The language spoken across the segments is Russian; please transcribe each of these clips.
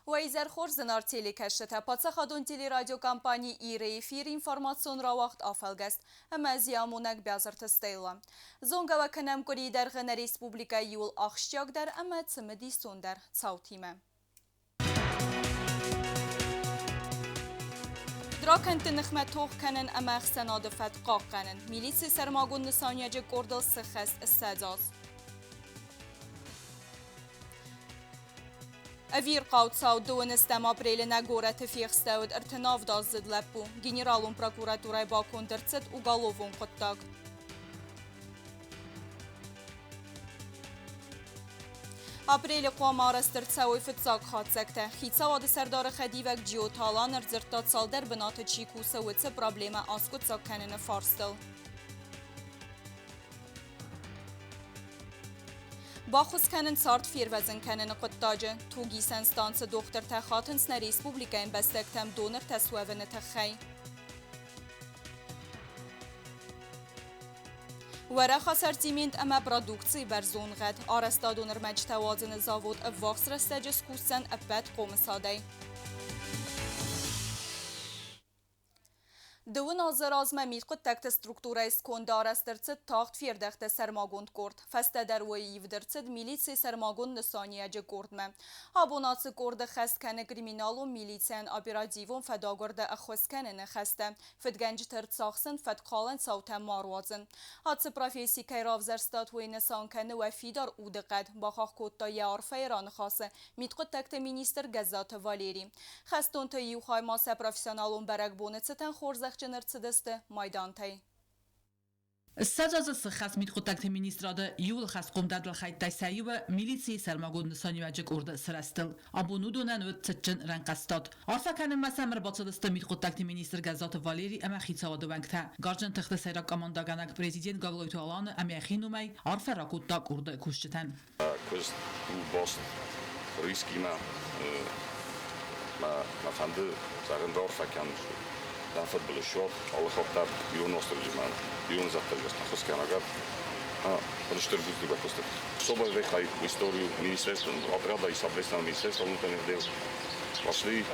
Вайзер Хорзенар телекашета пацахадон телерадио компании Ире эфир информацион равахт афалгаст. Амазиамунак бязартыстайла. Зонгава канам коридер гына республика юл ахштягдар ама цымыди сондар цаутиме. دراکن نخمت توق کنن اما خسناد فتقاق کنن میلیس سرماگون نسانیاج گردل سخست الساداز اویر قاوت ساو دون استم آبریل نگوره تفیق ستاود ارتناف داز زد لپو گنرالون پراکوراتورای باکون درцет уголовون قطاق آبریل قوام آرستر تساوی فتزاق خاد سکته خیتسا واد سردار خدیوک جیو تالان ارزرتاد سال در بنات چیکو سویت پرابلیم آسکوت ساک کنن فارستل باخوز کنن سارت فیر وزن کنن قطاجه توگی سنستانس دختر تخاتن سن ریسپوبلیکا این بستکتم دونر تسویون تخی ورا خسر تیمیند اما پرودکسی برزون غد آرستادونر مجتوازن زاود افواخس رستجس کوسن ابد قوم ساده دوون آزراز ممید قد تکت سترکتورای سکونده آرسترچد تاخت فیردخت سرماگوند کرد فسته در ویو درچد میلیتسی سرماگوند نسانیه جه کرد مه آبونات کرد خست کنه کریمینال و میلیتسین آبیرادیوون فداگرده اخوز کنه نخسته فدگنج ترد ساخسن فدقالن سوته ماروازن حادث پرافیسی که رافزرستاد وی نسان کنه و فیدار اودقد باخاق کتا یار فیران خاصه مید قد تکت مینیستر گزات والیری خستون تا یوخای ماسه پروفیسیونالون برگ بونه چتن خورزخ جنرتسدسته مایدان تای السجاز السخاس ميت قطعت مينيسترادا يول خاص قوم دادل خايت تايسايوه ميليسي سرماغون نساني واجك أورد سرستل أبونو دونن وتسجن رنقستاد عرفا كان مسامر باطلست ميت قطعت مينيستر غازات واليري أما خيتسا ودوانكتا غارجن تخت سيراك أماندا غانك بريزيدنت غاغلويتو ألان أما خينومي عرفا راكوتا أورد كوشتن كوست باست ريسكي ما فهمده زارن دار فكان دافت بالشوط الله خاطر يون وسترجمان يون زاترجس نخص كان أجر подошли к гости. Особо вехай в историю министерства, отряда и соответственно министерства внутренних дел. Вошли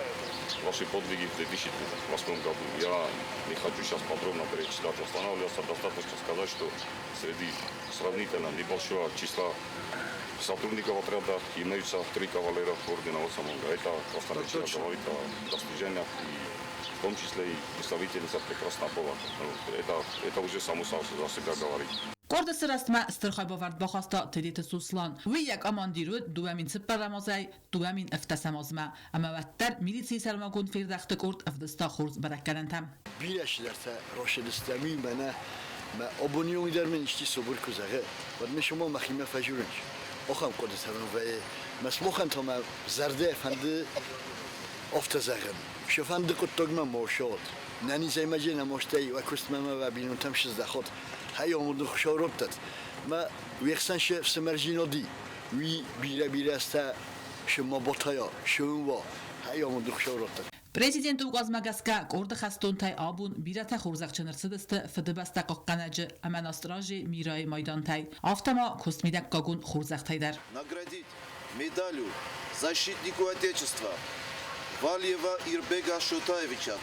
ваши подвиги в 2008 году. Я не хочу сейчас подробно перечислять, останавливаться. Достаточно сказать, что среди сравнительно небольшого числа сотрудников отряда имеются 3 кавалера ордена Осамонга. Это просто нельзя говорить о достижениях в том числе и представительница прекрасного пола. Это уже само за себя говорит. قرد سرستما استرخای باورد بخواستا تدیت سوسلان و یک امان دیرود دوامین سپر رمازای دوامین افتسامازما اما وقتر میلیسی سرماگون فیردخت کرد افدستا خورز برکردن تام بیش درتا راشد استمی بنا ما ابونیون در من اشتی صبر کزاغه و من شما مخیمه فجورنش آخام قرد سرم و مسموخن تا ما زرده فنده افتزاغن شفنده قطعه ما موشود نانی زیمجه نماشتی و کستمه و بینون تام شزده خود هاي عمود خشوربتت ما ويخسنش سمرجينو دي وي بيرا استا شما بطايا شما هاي عمود خشوربتت Президент указмагаска корд хастон тай абун бирата хурзакчынырсыдысты фдбаста қоққанаджы аманастражи мирай майдан тай автома костмидак гагун хурзактайдар наградить медалью защитнику Отечества Вальева Ирбега Шотаевича.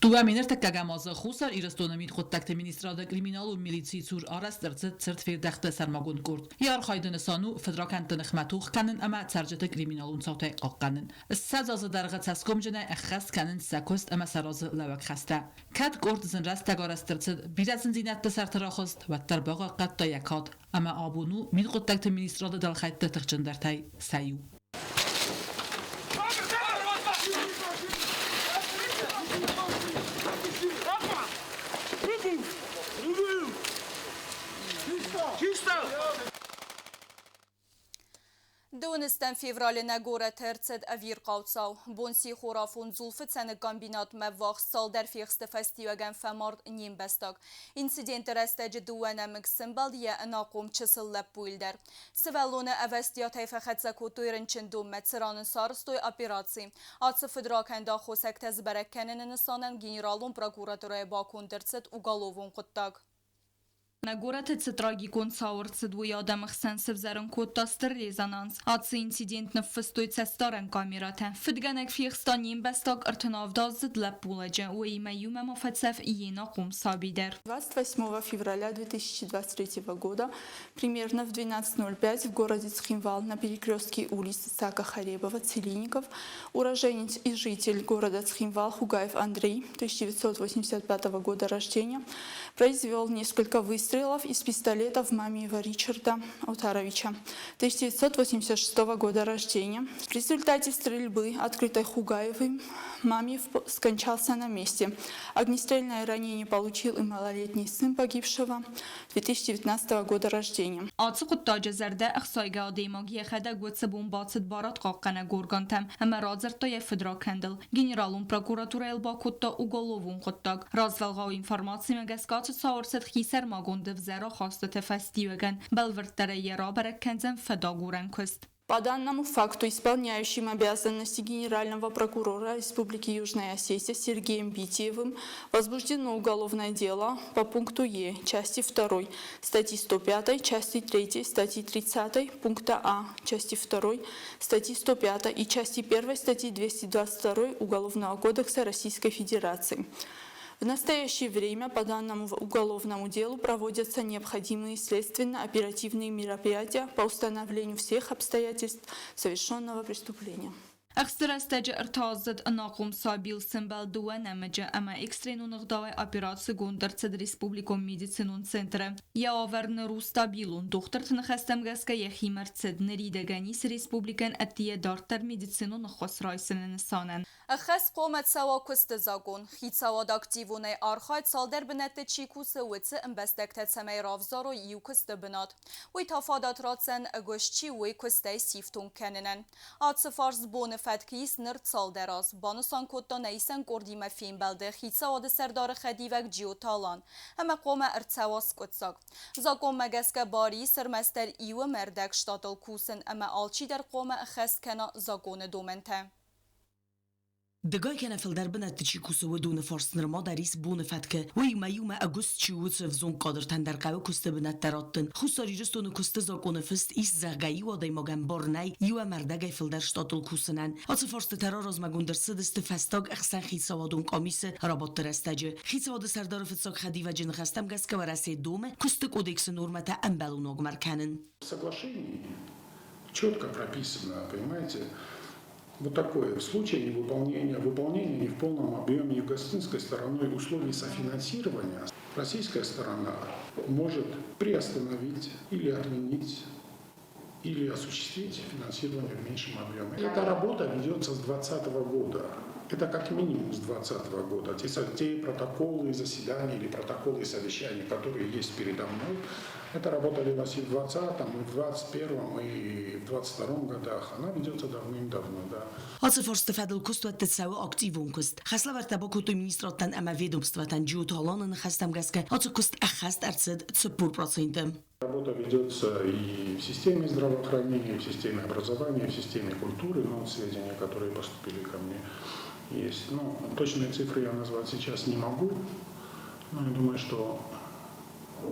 دوامین ارتکاگاماز خوسر ایرستونمید خود تکت مینیستراد کریمینال و میلیسی سور آرست درцет سرت فیردخت سرماگون کرد. یار خایدن سانو فدراکانت نخمتوخ کنن اما ترجت کریمینالون صوته قاقنن. سازاز درغت ساسکم جنای اخخاس کنن سکوست اما سراز لوک خسته. کد کرد زن راست تگارست درцет بیرازن زینت سرتراخست و تر باقا قد تا یکات اما آبونو مید خود تکت مینیستراد دل خایت تخچن در تای سایو. دونستن فیورال نگوره ترцет اویر قاوتساو بونسی خورافون زولفت سن کامبینات مواخ سال در فیخست فستیوگن فمارد نیم بستاق اینسیدنت رستج دوانه مکسمبال یه اناقوم چسل لپویل در سوالونه اوستیات فخدزا کوتویرن چندوم متسران سارستوی اپیراتی آتس فدراکندا خوسک تزبرکنن نسانن گنرالون پراکوراتورای باکون درцет уголовون قطاق На город это трагикон саурцы двое адамых сенсов заран кодтастер резонанс. Атсы инцидент на фестуется старен камерата. Фидганек фихстаним bestag артанавдазд лапуладжа. Уима юма мафацев иена кум сабидер. 28 февраля 2023 года, примерно в 12:05 в городе Цхинвал на перекрестке улиц Исаака Харебова, Целинников, уроженец и житель города Цхинвал Хугаев Андрей, 1985 года рождения, произвел несколько выстрелов из пистолета в Мамиева Ричарда Отаровича, 1986 года рождения. В результате стрельбы, открытой Хугаевым, Мамиев скончался на месте. Огнестрельное ранение получил и малолетний сын погибшего, 2019 года рождения. Атсы куттажа зарда ахсайга адеймаги хада гуцэ бомбацэд барат қаққана горгантам. Ама радзартая федра кэндл. Генералун прокуратура элба кутта уголовун куттаг. Развалға информация мегаскат саурсэд хисар магунды взэра хастата фастивэгэн. Балвэрттара ера бараккэнзэн феда гурэн куст. По данному факту исполняющим обязанности генерального прокурора Республики Южная Осетия Сергеем Битиевым возбуждено уголовное дело по пункту Е, части 2, статьи 105, части 3, статьи 30, пункта А, части 2, статьи 105 и части 1 статьи 222 Уголовного кодекса Российской Федерации. В настоящее время по данному уголовному делу проводятся необходимые следственно-оперативные мероприятия по установлению всех обстоятельств совершенного преступления. Акстарастаджа артазад анакум сабил симбал дуа намаджа ама экстренун гдавай операцию гундарцад республиком медицинун центра. Я аверн рустабилун дохтартын хастамгаска яхимарцад наридеганис республикан аттия дартар медицинун хосрайсынын санан. Ахас قومت سوا کست زاگون خیت سوا داکتیوونه آرخایت سالدر بنت چیکوس ویتس امبستکت سمی رافزار و یو کست بناد. وی تفادات راتسن اگوشچی وی کسته سیفتون کننن. آت سفارز بون فتکیس نرد سالدر از. بانسان کتا نیسن کردیم فیم بلده خیت سوا ده سردار خدیوک جیو تالان. همه قوم ارتسواس کت زاگ. زاگون مگسک باری سرمستر ایو مردک شتاتل کوسن اما آلچی در قوم اخست کنا زاگون دومنته. دقای که نفل در بنت چیکوسه و دون فارس نرما دریس بون فتکه و یوم اگست چیوت فزون قادرتن در قوی کسته بنت دراتن خساری رستون کسته زاکون فست ایس زغایی و دای مگن بارنای یو مردگای فل در شتاتل کوسنن آت فارس ترار از مگون در سدست فستاگ اخسن خیت سوادون قامیس رابط ترستجه خیت سواد سردار فتساگ خدی و جن خستم گس که ورسه دومه کسته کودکس نورمت امبلون اگمرکنن. Соглашение четко прописано, понимаете? Вот такое в случае выполнения не в полном объеме югославянской стороной условий софинансирования, российская сторона может приостановить или отменить или осуществить финансирование в меньшем объеме. Эта работа ведется с 2020 года. Это как минимум с 2020 года. Те протоколы заседаний или протоколы совещаний, которые есть передо мной, эта работа велась и в 2020, и в 2021, и в 2022 годах. Она ведется давным-давно, да. آت فارس تفادل کست و تساوی اکتیون کست. خسلا ورتبا کتو مینیستراتن اما ведомстватан جیوتالان نخستم گس که آت کست اخست ارصد 4%. Работа ведется и в системе здравоохранения, и в системе образования, и в системе культуры, но сведения, которые поступили ко мне, есть. Ну, точные цифры я назвать сейчас не могу, но я думаю, что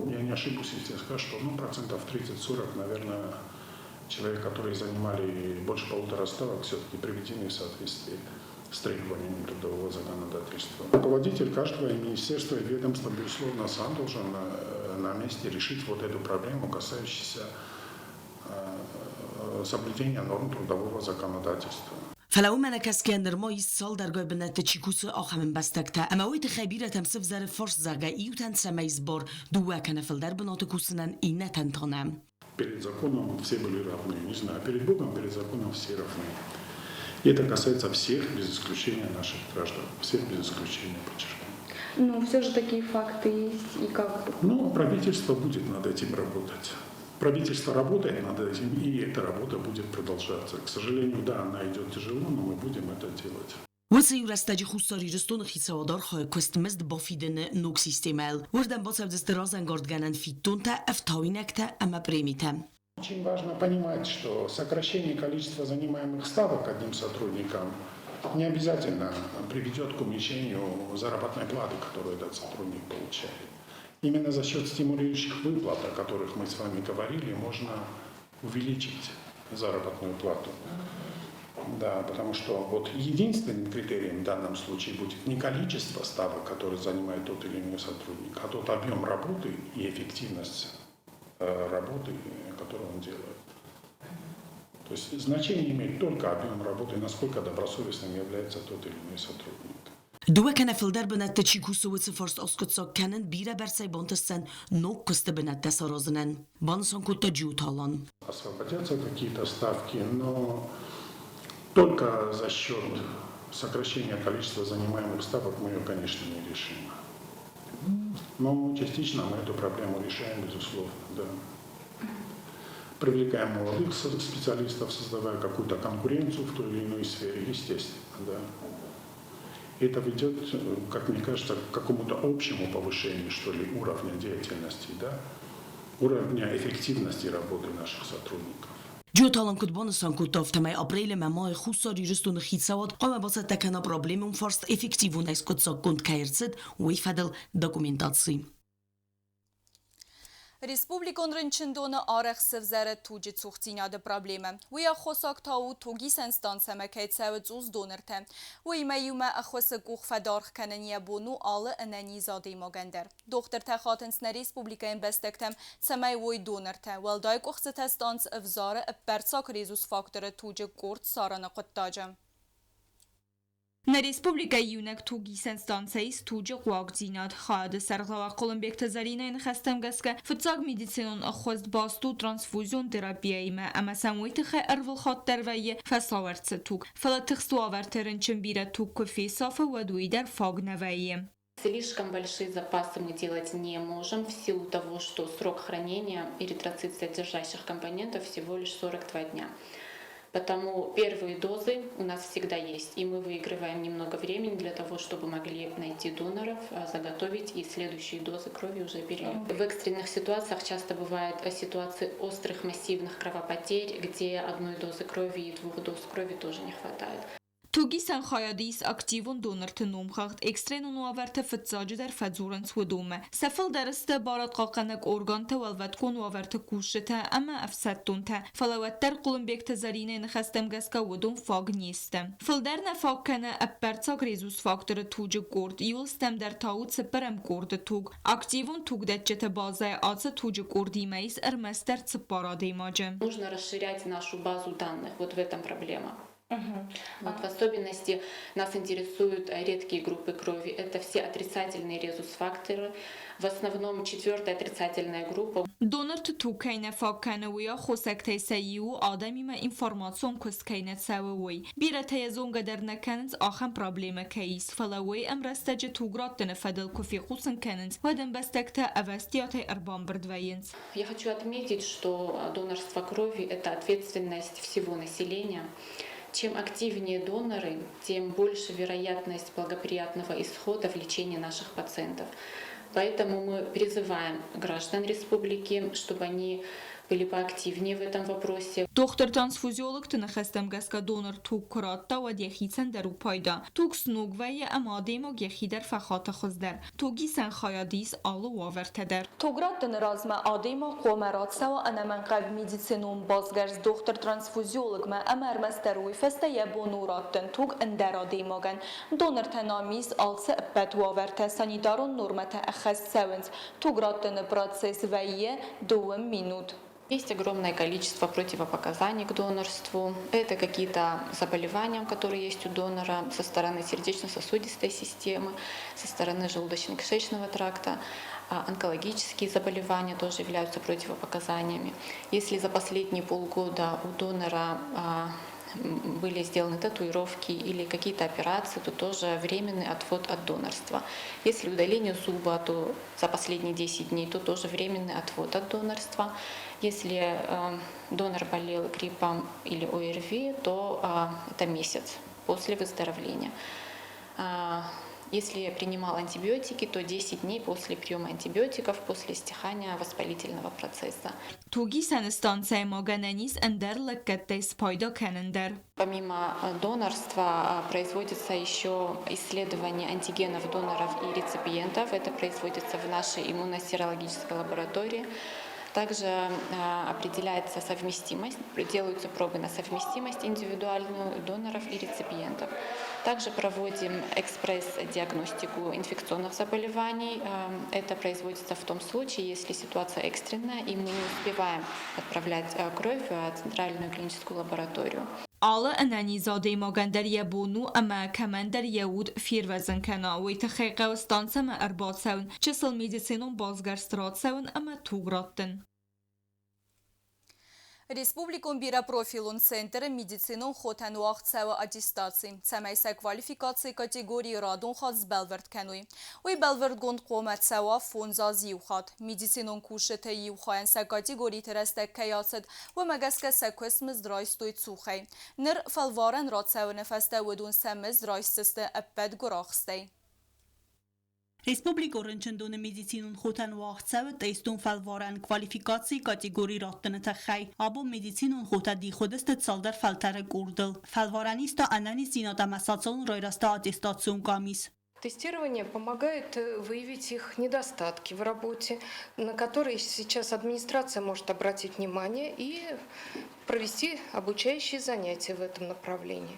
я не ошибусь, если я скажу, что процентов 30-40, наверное, человек, которые занимали больше 1,5 ставок, все-таки приведены в соответствии с требованиями трудового законодательства. Руководитель каждого министерства и ведомства, безусловно, сам должен на месте решить вот эту проблему, касающуюся соблюдения норм трудового законодательства. فلو من كسكندر ما يسال درجة بنت تشيكوس آخرین بستکتا اما وقت خبیره تمسف زر فرش زرگایی و تن سمیز بار دو کنفل در بنات کوسنن این تنتانم. Перед законом все были равны, не знаю, перед Богом, перед законом все равны. И это касается всех, без исключения наших граждан, всех без исключения, подчеркну. Но все же такие факты есть и как? Правительство будет над этим работать. Правительство работает над этим, и эта работа будет продолжаться. К сожалению, да, она идет тяжело, но мы будем это делать. وسیع رستاجی خساری رستون خیسوادار خواهد کست مزد با فیدن نوک سیستمال وردن با سبز درازن گردگانن فیتون تا افتاوینک تا اما پریمیتم. Очень важно понимать, что сокращение количества занимаемых ставок одним сотрудником не обязательно приведет к уменьшению заработной платы, которую этот сотрудник получает. Именно за счет стимулирующих выплат, о которых мы с вами говорили, можно увеличить заработную плату. Да, потому что вот единственным критерием в данном случае будет не количество ставок, которые занимает тот или иной сотрудник, а тот объем работы и эффективность работы, которую он делает. То есть значение имеет только объем работы, насколько добросовестным является тот или иной сотрудник. Due kan filder benet te chikusuwitse first oskutsa kennen bira bersai bontessen nok kuste benet desarozanen. Banson kutta jutalan. Освободятся какие-то ставки, но только за счет сокращения количества занимаемых ставок мы ее, конечно, не решим. Но частично мы эту проблему решаем, безусловно, да. Привлекаем молодых специалистов, создавая какую-то конкуренцию в той или иной сфере, естественно, да. Это ведет, как мне кажется, к какому-то общему повышению, что ли, уровня деятельности, да, уровня эффективности работы наших сотрудников. Jutalan kut bonusan kutov tamay april me maj 20 riristun khitsawat qama basat takana problemum first effektivun eskutsa kunt kairtsit u ifadel dokumentации. Республикон рынчындоны арах севзары туджи цухтиняды проблемы. Уя хосак тау туги сенстанцема кейтсавы цуз донырты. Уйма юма ахосы гух фадарх канания бону алы анани зады могандер. Доктор тахатынс на республикаен бестектем цамай уй донырты. Валдай кухсы тестанц авзары перцак резус факторы туджи горд сарана қыттажы. На республика юнак туги сенстанцейс туджи гуагдинад хады сарглава Колумбек тазарина ин хастам гаска футсаг медицинон ахост басту трансфузион терапия има ама самуйты хэ арвал хаттар вайе фасаверцы туг. Фалатыхсту авертерин чимбира туг кофе сафа вадуидар фагна вайе. Слишком большие запасы мы делать не можем в силу того, что срок хранения эритроцит содержащих компонентов всего лишь 42 дня. Потому первые дозы у нас всегда есть, и мы выигрываем немного времени для того, чтобы могли найти доноров, заготовить и следующие дозы крови уже перелить. В экстренных ситуациях часто бывают ситуации острых массивных кровопотерь, где одной дозы крови и 2 доз крови тоже не хватает. توگی سنخایادیس اکتیون دونرت نومخاخت اکسترین نوآورت فتزاج در فزورن سودومه سفل درست بارد قاقنک ارگان تولوت کن نوآورت کوشته اما افسدتون ته فلوت در قلمبیک تزارینه نخستم گسکا ودون فاگ نیستم فل در نفاق کنه اپرتاگ ریزوس فاکتور توج گرد یولستم در تاوت سپرم گرد توگ اکتیون توگ دچت بازه آتس توج گردی میس ارمستر سپاراده ماجم. Нужно расширять нашу базу данных, вот в этом проблема. Вот в особенности нас интересуют редкие группы крови. Это все отрицательные резус-факторы. В основном 4-я отрицательная группа. Донорт тукайне факкане уя хосекте сайю адами ма информацион кускайне савуй. Бира тезонга در نکنز آخم проблема кейс. فلوی امرستج туграт نفدل кофе хусен кененс. Ваден бестекте авестиате арбам бردвайенс. Я хочу отметить, что донорство крови – это ответственность всего населения. Чем активнее доноры, тем больше вероятность благоприятного исхода в лечении наших пациентов. Поэтому мы призываем граждан республики, чтобы они были поактивнее в этом вопросе. Доктор трансфузиолог тнахастам гаска донор тук кратта و دیخیتن در پایدا توک سنوگ و یه اماده ما گخی در فخات خزدر توگی سن خیادیس آلو واورتدر توگرات دن رازم آده ما قومرات سوا انا من قد میدیسینوم بازگرز دکتر ترانسفوزیولوگ ما امر مستروی فسته یه بونورات دن توگ اندر آده ما گن دونر تنامیز آلس ابد واورت سانیدارون نورمت اخص سونز توگرات دن براتسیس و یه 2 минут. Есть огромное количество противопоказаний к донорству. Это какие-то заболевания, которые есть у донора со стороны сердечно-сосудистой системы, со стороны желудочно-кишечного тракта. Онкологические заболевания тоже являются противопоказаниями. Если за последние полгода у донора были сделаны татуировки или какие-то операции, то тоже временный отвод от донорства. Если удаление зуба, то за последние 10 дней, то тоже временный отвод от донорства. Если донор болел гриппом или ОРВИ, то это месяц после выздоровления. Если принимал антибиотики, то 10 дней после приема антибиотиков, после стихания воспалительного процесса. Туги санстанция Могананис эндер лаккаттейс пайда кенендер. Помимо донорства производится еще исследование антигенов доноров и реципиентов. Это производится в нашей иммуносерологической лаборатории. Также определяется совместимость, делаются пробы на совместимость индивидуальную доноров и реципиентов. Также проводим экспресс-диагностику инфекционных заболеваний. Это производится в том случае, если ситуация экстренная и мы не успеваем отправлять кровь в центральную клиническую лабораторию. Alle analizade Mogander Yabunu ama Commander Yaud Firvazen kana و تحقیق استانسم ارباط سون چسل медицинум базгарстрат сون ama туграттен. Республикум бира профилун центр медицинум хотан вақт сава аттестации. Самайса квалификации категории радун хат с Белверд кануи. Уи Белверд гонд қомат сава фонза зиу хат. Медицинум кушета ю хаен са категории терестек каясад و مگسک سکوس مزدرایستوی تسوخی. نر فالوارن رات سوا نفسته ودون سمزدرایستسته ابد گراخسته. Республика Оренчендон медицинун хотан вахтсав тестун фалваран квалификации категории раттан тахай або медицинун хота ди ходест цалдар фалтар гурдл фалвараниста анани зината масацон ройраста аттестацион камис. Тестирование помогает выявить их недостатки в работе, на которые сейчас администрация может обратить внимание и провести обучающие занятия в этом направлении.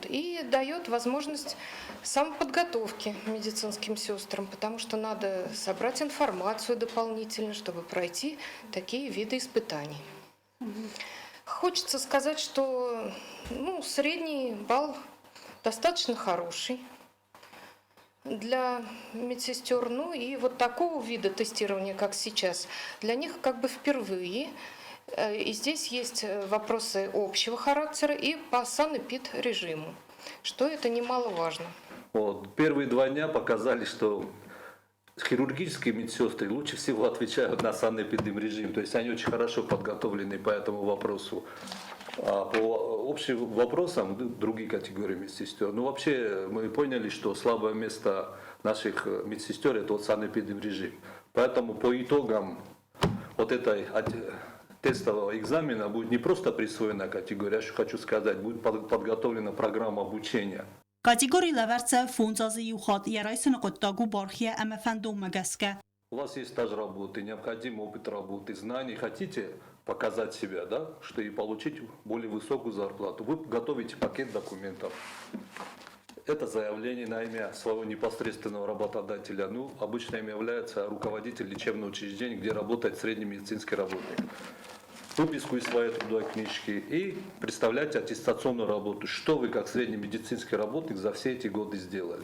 И дает возможность самоподготовки медицинским сестрам, потому что надо собрать информацию дополнительно, чтобы пройти такие виды испытаний. Хочется сказать, что средний балл достаточно хороший для медсестер. И вот такого вида тестирования, как сейчас, для них как бы впервые. И здесь есть вопросы общего характера и по санэпид-режиму, что это немаловажно. Первые 2 дня показали, что хирургические медсестры лучше всего отвечают на санэпид-режим, то есть они очень хорошо подготовлены по этому вопросу. А по общим вопросам другие категории медсестер. Вообще мы поняли, что слабое место наших медсестер это санэпид-режим. Поэтому по итогам этой тестового экзамена будет не просто присвоена категория, я хочу сказать, будет подготовлена программа обучения. Категории лаверца фунзазы юхат ярайсына коттагу бархия ама фандом магаска. У вас есть стаж работы, необходим опыт работы, знаний. Хотите показать себя, что и получить более высокую зарплату. Вы готовите пакет документов. Это заявление на имя своего непосредственного работодателя. Обычно им является руководитель лечебного учреждения, где работает средний медицинский работник. Выписку из своей трудовой книжки и представляйте аттестационную работу. Что вы, как средний медицинский работник, за все эти годы сделали?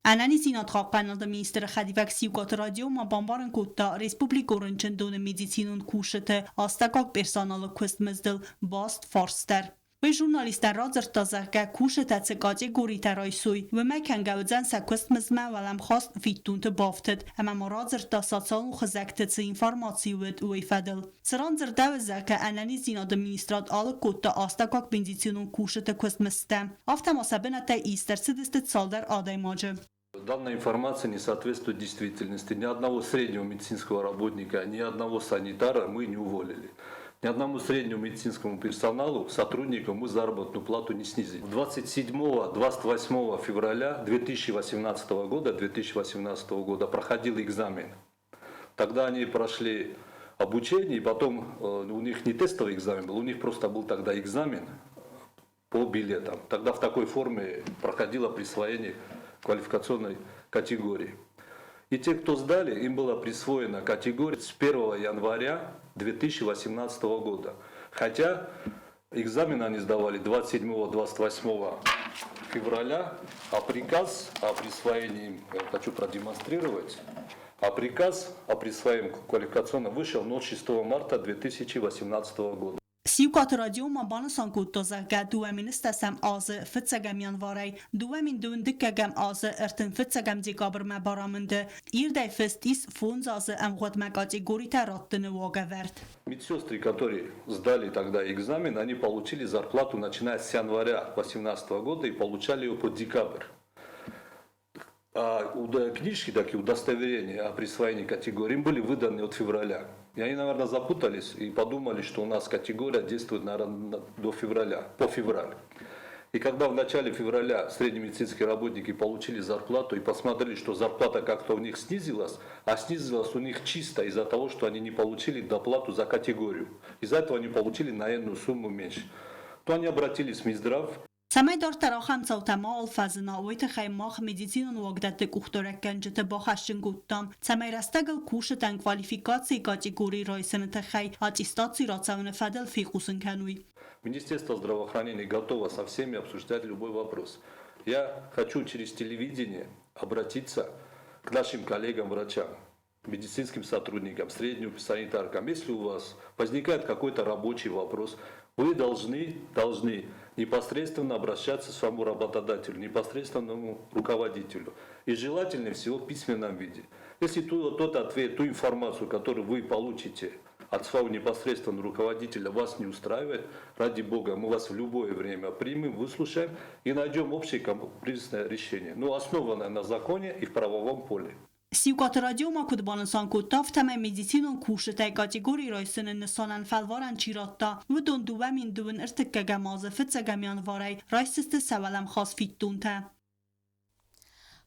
Anani zinat xaqpanal da minister xadivak siukat radio ma bambaran kutta Republik Orunchendon medicinun kushete astakak personal kustmezdel bast farster. و ژورنالیستان را زرتازه که کوش تاثیراتی گوری ترایسوی و مکن گودزن سکوست مزمن ولم خواست فیتون تبافتد اما مرا زرتاساتسان و خزکت سی انفرماسی ود اوی فدل سران زرتوزه که انانی زیناد منیسترات آل کتا آستاکاک بندیسیونون کوش تکوست مستم افتما سبنت ایستر سدست سالدر آدای ماجه. Данная информация не соответствует действительности. Ни одного среднего медицинского работника, ни одного санитара мы не уволили. Ни одному среднему медицинскому персоналу, сотруднику мы заработную плату не снизили. 27-28 февраля 2018 года проходил экзамен. Тогда они прошли обучение, и потом у них не тестовый экзамен был, у них просто был тогда экзамен по билетам. Тогда в такой форме проходило присвоение квалификационной категории. И те, кто сдали, им была присвоена категория с 1 января 2018 года. Хотя экзамен они сдавали 27-28 февраля, а приказ о присвоении им, я хочу продемонстрировать, а приказ о присвоении квалификационного вышел 6 марта 2018 года. Siukat radio ma banasan kuttozaga duemin istasem ağzı fıtsagam yanvaray. Duemin döndükagam ağzı ertin fıtsagam dikaber me baramındı. İrday festis fonz ağzı emgotma категорita rattını vagavert. Медсестры, которые сдали тогда экзамен, они получили зарплату начиная с января 2018 года и получали ее по декабрь. А книжки, такие удостоверения о присвоении категории, им были выданы от февраля. И они, наверное, запутались и подумали, что у нас категория действует, наверное, до февраля, по февраль. И когда в начале февраля среднемедицинские работники получили зарплату и посмотрели, что зарплата как-то у них снизилась, а снизилась у них чисто из-за того, что они не получили доплату за категорию. Из-за этого они получили на иную сумму меньше. То они обратились в Минздрав. Самай дار تراخم صوتما الفازنا ويت خيماخ مديسين وقدت كوختورك كنجت باخشن قدام سمای رستگل کوشتن квалификации категории райсен тхай аттестации рацавна фадел фикусен кануи. Министерство здравоохранения готово со всеми обсуждать любой вопрос. Я хочу через телевидение обратиться к нашим коллегам-врачам, медицинским сотрудникам, средним санитаркам. Если у вас возникает какой-то рабочий вопрос, вы должны непосредственно обращаться к своему работодателю, непосредственному руководителю. И желательно всего в письменном виде. Если тот ответ, ту информацию, которую вы получите от своего непосредственного руководителя, вас не устраивает, ради Бога, мы вас в любое время примем, выслушаем и найдем общее компромиссное решение, но основанное на законе и в правовом поле. Siukat radio ma kudbansan kutaf tamam medisinun kushte kategori raysen nisanan falvaran chiratta و دون دوامین دون ارتکا مازه فتسگم یانواری رایسست سوالم خاص فیتونته.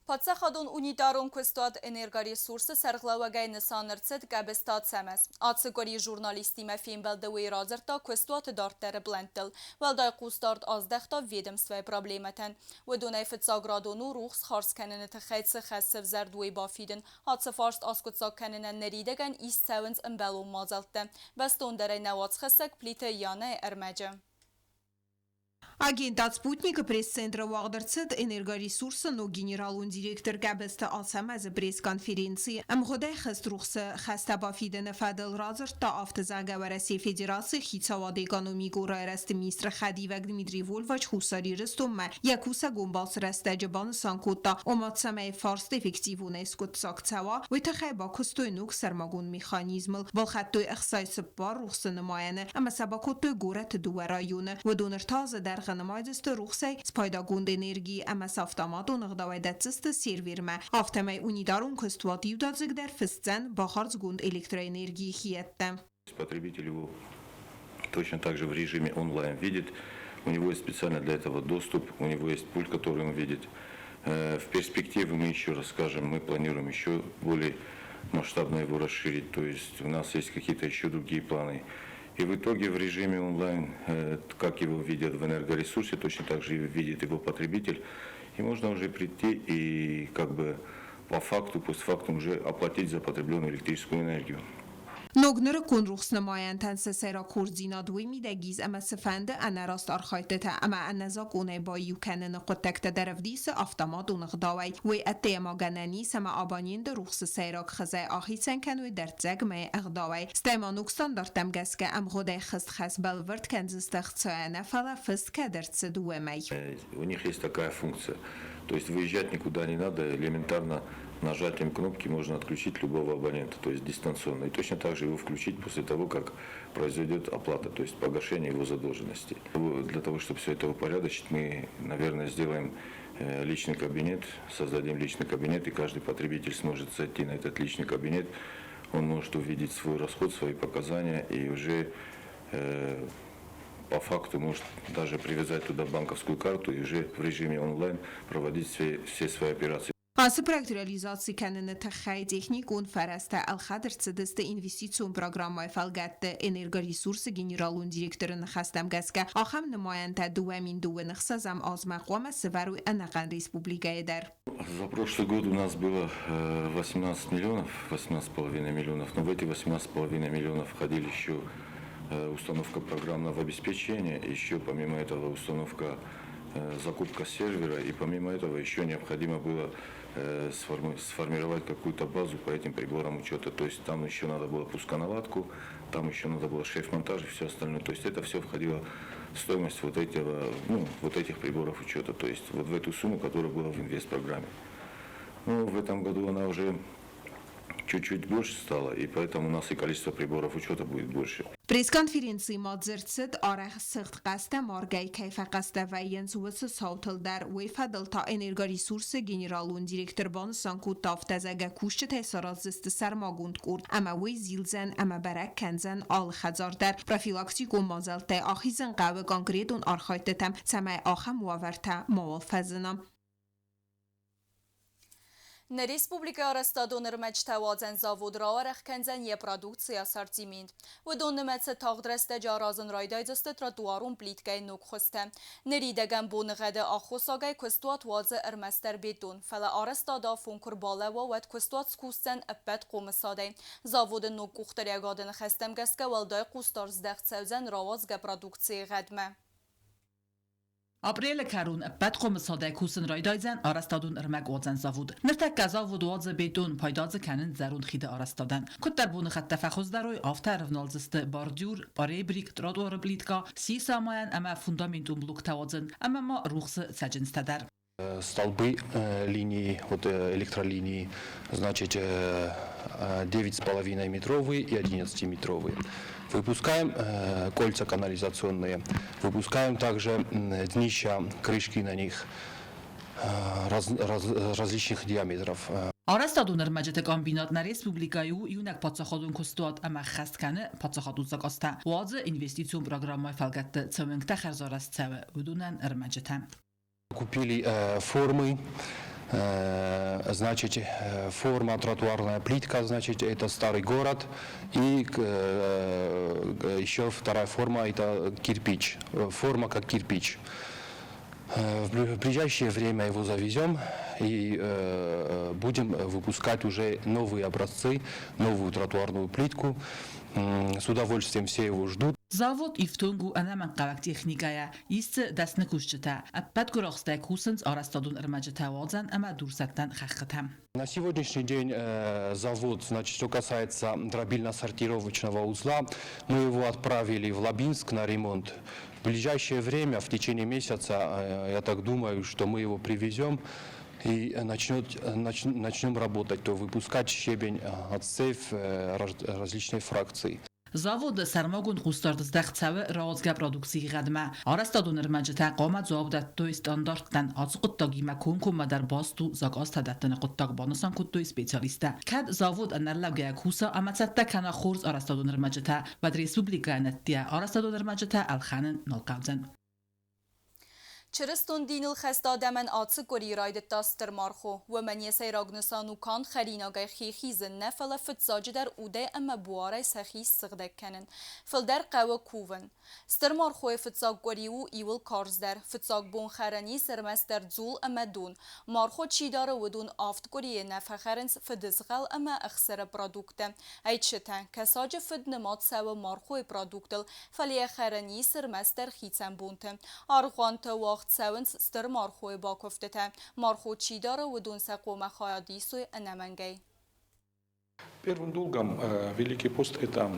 Պատսախադուն ունիտարուն կստոատ էներգարեսուրսը սերղլավագայ նսաներցետ գաբեստատ սեմես։ Ացıgori jurnalisti me film beldevi razırta kստոat dartere blendtel. Velday qustart azdexta vedemstve problemeten. Ve dunay fıtsagradonu ruhs xarskenene tıxaytsı xəssəv zerdui bafidin. Atsı farst askutsakenene neridegen ist sevens imbelun mazeltte. Bestondere nevats xəssək plite yana ermece. Агентат спутника пресс-центра Уагдерцет энергоресурса, но генералун директор Габеста Алсамаза пресс-конференции МГД хеструхса хестабафиден Фадел Разер та автозага ورسی فدراسي خیتاواد اکانومی گوره رست میستر خدیوگ دمیتری وولواج خوصاری رستوم یکوسا گنباس رست جبان سانکوتا امات سمه فارست افکتیوون اسکوت ساکتوا و تخیل با کستوی نوک سرماگون میخانیزمل والخطوی اخصای سبار روخس نماینه اما سباکوتوی گوره تدوارایونه و دونرتاز در نمایدست روخسی سپایداگوند انرژی اما سافتاماد و نقدای دستست سیرویرمه آفتمه اونیدارون کستواتی دادزگ در فستن با خارزگوند электроэнергии хиетте. Потребитель его точно так же в режиме онлайн видит, у него есть специально для этого доступ, у него есть пульт, который он видит. В перспективе мы еще расскажем, мы планируем еще более масштабно его расширить, то есть у нас есть какие-то еще другие планы. И в итоге в режиме онлайн, как его видят в энергоресурсе, точно так же видит его потребитель. И можно уже прийти и как бы по факту, постфактум уже оплатить за потребленную электрическую энергию. نگنر کن روخس نماین تنس سرا کورزینا دوی میدگیز اما سفنده انا راست آرخایتتا اما انزا کونه با یوکنن قطکت درفدیس افتاماد و نقداوی و اتیما گننی سما آبانین در روخس سراک خزای آخی سنکن و در تزگ می اغداوی ستیما نوکستان در تمگسکه ام غده خست خست بلورد کنزستخت سوانه فلا فست که در تسدوه می. У них есть такая функция, то есть выезжать никуда не надо, элементарно нажатием кнопки можно отключить любого абонента, то есть дистанционно. И точно так же его включить после того, как произойдет оплата, то есть погашение его задолженности. Для того, чтобы все это упорядочить, мы, наверное, сделаем личный кабинет, создадим личный кабинет, и каждый потребитель сможет зайти на этот личный кабинет. Он может увидеть свой расход, свои показания и уже по факту может даже привязать туда банковскую карту и уже в режиме онлайн проводить все свои операции. Als project realisatie kennen het techniek en verreste الخدر دست investition programma فلگت انرژی generalun directorın خستم گسکه آخم نماینده دوامین دو نخسازم از مقام سفر و انقن республика در. За прошлый год у нас было 18 миллионов, 18,5 миллионов, но в эти 18,5 миллионов входили еще установка программного обеспечения, еще помимо этого установка закупка сервера, и помимо этого еще необходимо было сформировать какую-то базу по этим приборам учета. То есть там еще надо было пусконаладку, там еще надо было шеф-монтаж и все остальное. То есть это все входило в стоимость вот этих приборов учета. То есть вот в эту сумму, которая была в инвест-программе. Ну, в этом году она уже чуть-чуть больше стала, и поэтому у нас и количество приборов учета будет больше. Пресс-конференции مادزرتسد آرخ سخت قسته مارگای کیف قسته و ینزوس ساوتل در ویفدل تا انرگا ریسورس گنرالون دیرکتر بان سانکو تافتزگه کوشت تسارات زست سرماگوند کرد اما وی زیلزن اما برک کنزن آل خزار در پروفیلاکتیک و مازلته آخیزن قوه گانگریدون آرخایتتم سمع آخم واورته موالفزنم. Na Respublika Arastadonır Mectevazən zavod ravaraq kənzən ye produksiya sortiment. Ve donnemetse tağdreste carazın raydaycıstı trotuarun plitkay nokhoste. Neridegen bonğede axosagay kustuat vazı ermester beton. Fela Arastada funkur balava ve kustuat skusten epet komisaday. Zavodun nokkuxteriyagadın xestemgeske valday kustarzdəxt sevzen ravazge produksiya gedme. April karun bad komisade kusen raydayzen Arastadun irmek wazan zavod. Nirtek zavod waz beton paydaz kanin zarun khide Arastadan. Kutter bun khat tafakhoz daroy after vnalziste bardyur parebrik trotuar plitka si samayan ama fundamentum blok tawazan ama ma rukhs sajinstadar. Столбы линии, вот электролинии, значит 9,5 метровые и 11 метровые. Выпускаем кольца канализационные, выпускаем также днища, крышки на них различных диаметров. Arastadun irmecete kombinatna Respublikayı yunak patsaxadun kustuat ama xastkanı patsaxadu zakasta. Wazı investisiyon programı falgatte çömünkte xerzarast çeve udunan irmecete. Купили формы, значит, форма тротуарная плитка, значит, это старый город, и еще вторая форма это кирпич, форма как кирпич. В ближайшее время его завезем и будем выпускать уже новые образцы, новую тротуарную плитку. С удовольствием все его ждут. Завод ифтунгу анаман qavak texnikaya ist dasne kushchita apad guraxsta kusens Arastadun irmajeta wazan ama dursattan xaxtam. На сегодняшний день завод, значит, что касается дробильно-сортировочного узла, мы его отправили в Лабинск на ремонт. В ближайшее время, в течение месяца, я так думаю, что мы его привезем и начнем работать, то выпускать щебень, отсев различной фракции. Zavod sarmagun qustardzaq çavi razga produksiyi qadma. Arastadun irmajeta qamat zabdat to standarddan azqutdagi konkum dar bastu zakas tadatna qutdag bonusan kutto specialista. Kad zavod anallaga kusa amatsatta kana khurz Arastadun irmajeta va Respublika nattia Arastadun irmajeta alxanin nalqavzan. چرستون دینل خستا دمن آتس گوری راید داستر مارخو و من یسی راگنسانو کان خریناگای خیخیزن نفل فتزاج در اوده اما بواره سخیز سغدک کنن فل در قوه کوون ستر مارخوی فتزاگ گوری و ایول کارز در فتزاگ بون خرانی سرمس در زول اما دون مارخو چی داره و دون آفت گوری نفخرنس فدزغل اما اخسر پرادوکته ای چتن کساج فد نمات سو مارخوی پرادوکتل فلی خرانی سرمس در خیتن بونته آرخوان تا ساونس ستر مارخوی باکفته مارخو چی داره و دون سقوم خیادیسوی انمنگی. Первым долгом Великий пост – это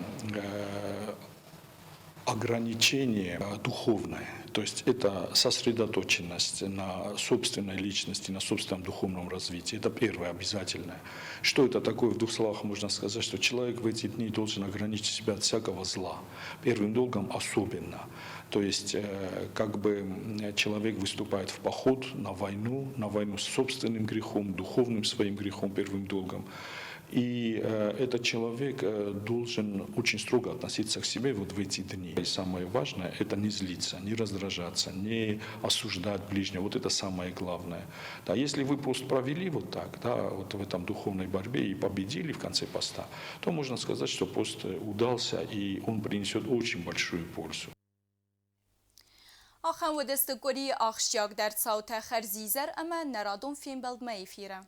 ограничение духовное, то есть это сосредоточенность на собственной личности, на собственном духовном развитии. Это первое обязательное. Что это такое? В двух словах можно сказать, что человек в эти дни должен ограничить себя от всякого зла. Первым долгом особенно. То есть как бы человек выступает в поход на войну с собственным грехом, духовным своим грехом, первым долгом. И этот человек должен очень строго относиться к себе вот в эти дни. И самое важное – это не злиться, не раздражаться, не осуждать ближнего. Вот это самое главное. Да, если вы пост провели вот так, да, вот в этом духовной борьбе и победили в конце поста, то можно сказать, что пост удался и он принесет очень большую пользу. آخر و دست گوری آخشیاک در صوت خرزیزر اما نرادون فیلم بلد مایفیره.